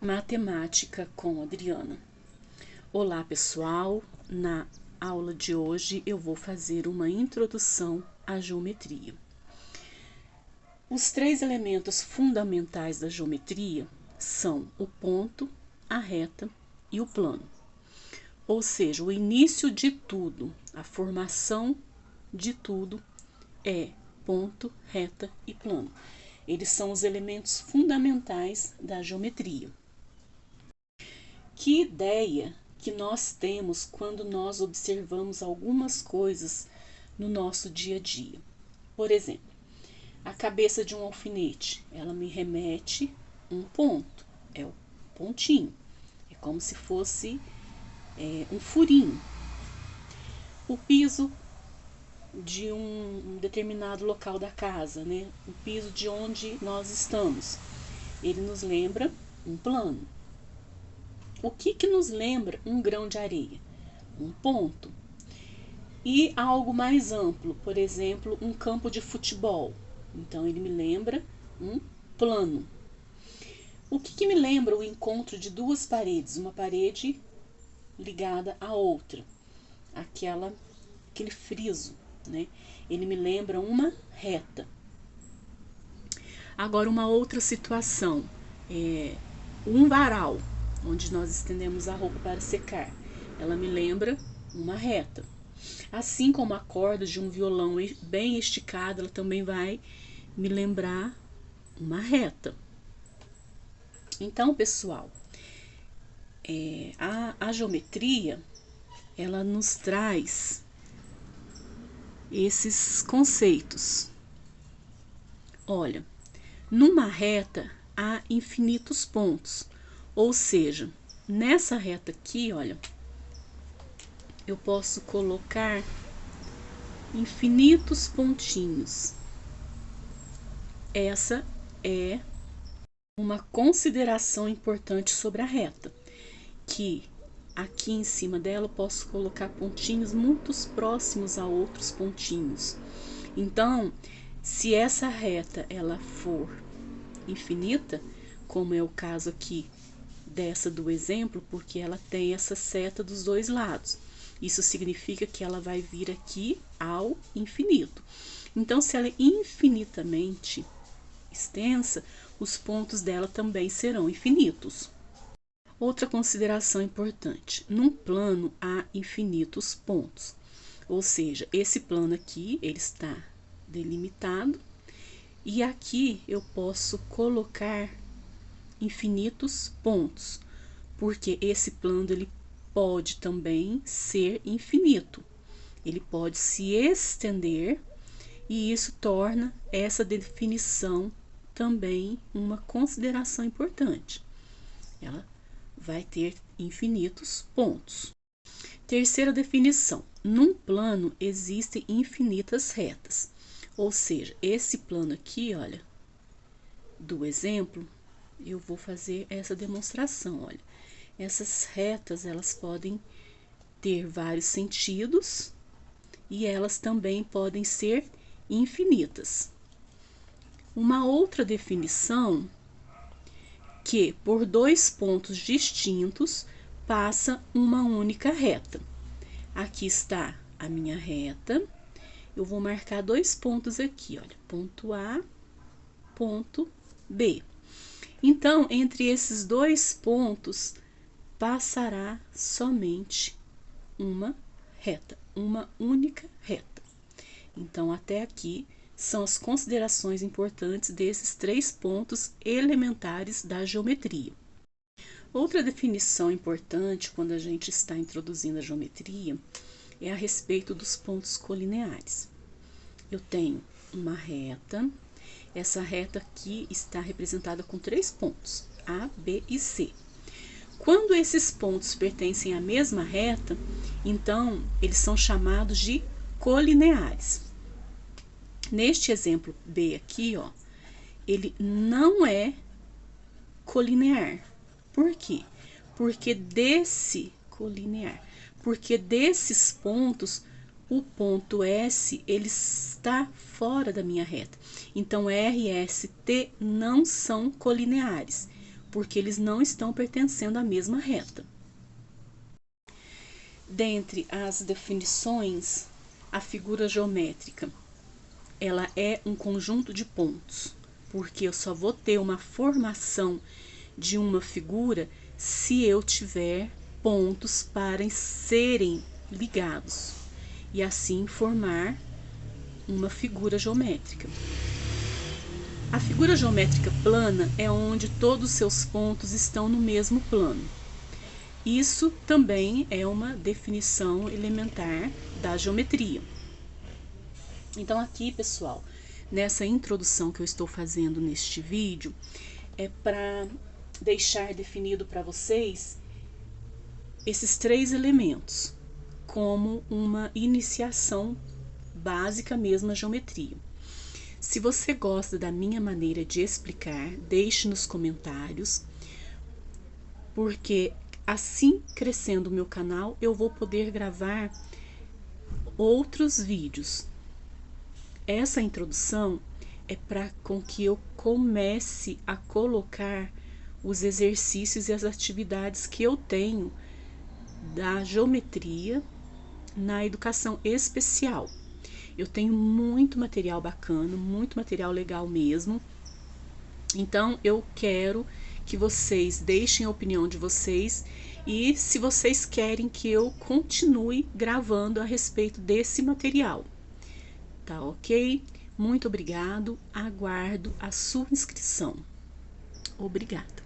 Matemática com Adriana. Olá, pessoal! Na aula de hoje eu vou fazer uma introdução à geometria. Os três elementos fundamentais da geometria são o ponto, a reta e o plano. Ou seja, o início de tudo, a formação de tudo é ponto, reta e plano. Eles são os elementos fundamentais da geometria. Que ideia que nós temos quando nós observamos algumas coisas no nosso dia a dia? Por exemplo, a cabeça de um alfinete, ela me remete um ponto, é o pontinho, é como se fosse um furinho. O piso de um determinado local da casa, né? O piso de onde nós estamos, ele nos lembra um plano. O que nos lembra um grão de areia? Um ponto. E algo mais amplo, por exemplo, um campo de futebol. Então, ele me lembra um plano. O que me lembra o encontro de duas paredes? Uma parede ligada à outra. Aquele friso, né? Ele me lembra uma reta. Agora, uma outra situação. Um varal, onde nós estendemos a roupa para secar. Ela me lembra uma reta. Assim como a corda de um violão bem esticada, ela também vai me lembrar uma reta. Então, pessoal, a geometria, ela nos traz esses conceitos. Olha, numa reta há infinitos pontos. Ou seja, nessa reta aqui, olha, eu posso colocar infinitos pontinhos. Essa é uma consideração importante sobre a reta, que aqui em cima dela eu posso colocar pontinhos muito próximos a outros pontinhos. Então, se essa reta ela for infinita, como é o caso aqui dessa do exemplo, porque ela tem essa seta dos dois lados. Isso significa que ela vai vir aqui ao infinito. Então, se ela é infinitamente extensa, os pontos dela também serão infinitos. Outra consideração importante: num plano há infinitos pontos. Ou seja, esse plano aqui, ele está delimitado, e aqui eu posso colocar infinitos pontos, porque esse plano ele pode também ser infinito, ele pode se estender, e isso torna essa definição também uma consideração importante. Ela vai ter infinitos pontos. Terceira definição: num plano existem infinitas retas, ou seja, esse plano aqui, olha, do exemplo, eu vou fazer essa demonstração, olha. Essas retas, elas podem ter vários sentidos e elas também podem ser infinitas. Uma outra definição, que por dois pontos distintos passa uma única reta. Aqui está a minha reta. Eu vou marcar dois pontos aqui, olha, ponto A, ponto B. Então, entre esses dois pontos, passará somente uma reta, uma única reta. Então, até aqui são as considerações importantes desses três pontos elementares da geometria. Outra definição importante quando a gente está introduzindo a geometria é a respeito dos pontos colineares. Eu tenho uma reta. Essa reta aqui está representada com três pontos, A, B e C. Quando esses pontos pertencem à mesma reta, então eles são chamados de colineares. Neste exemplo B aqui, ó, ele não é colinear. Por quê? Porque desse colinear, porque desses pontos, o ponto S, ele está fora da minha reta. Então, R e S, T não são colineares, porque eles não estão pertencendo à mesma reta. Dentre as definições, a figura geométrica, ela é um conjunto de pontos, porque eu só vou ter uma formação de uma figura se eu tiver pontos para serem ligados e assim formar uma figura geométrica. A figura geométrica plana é onde todos os seus pontos estão no mesmo plano. Isso também é uma definição elementar da geometria. Então aqui, pessoal, nessa introdução que eu estou fazendo neste vídeo, é para deixar definido para vocês esses 3 elementos, como uma iniciação básica mesmo à geometria. Se você gosta da minha maneira de explicar, deixe nos comentários, porque assim crescendo o meu canal, eu vou poder gravar outros vídeos. Essa introdução é para com que eu comece a colocar os exercícios e as atividades que eu tenho da geometria na educação especial. Eu tenho muito material bacana, muito material legal mesmo. Então, eu quero que vocês deixem a opinião de vocês e se vocês querem que eu continue gravando a respeito desse material. Tá ok? Muito obrigado, aguardo a sua inscrição. Obrigada.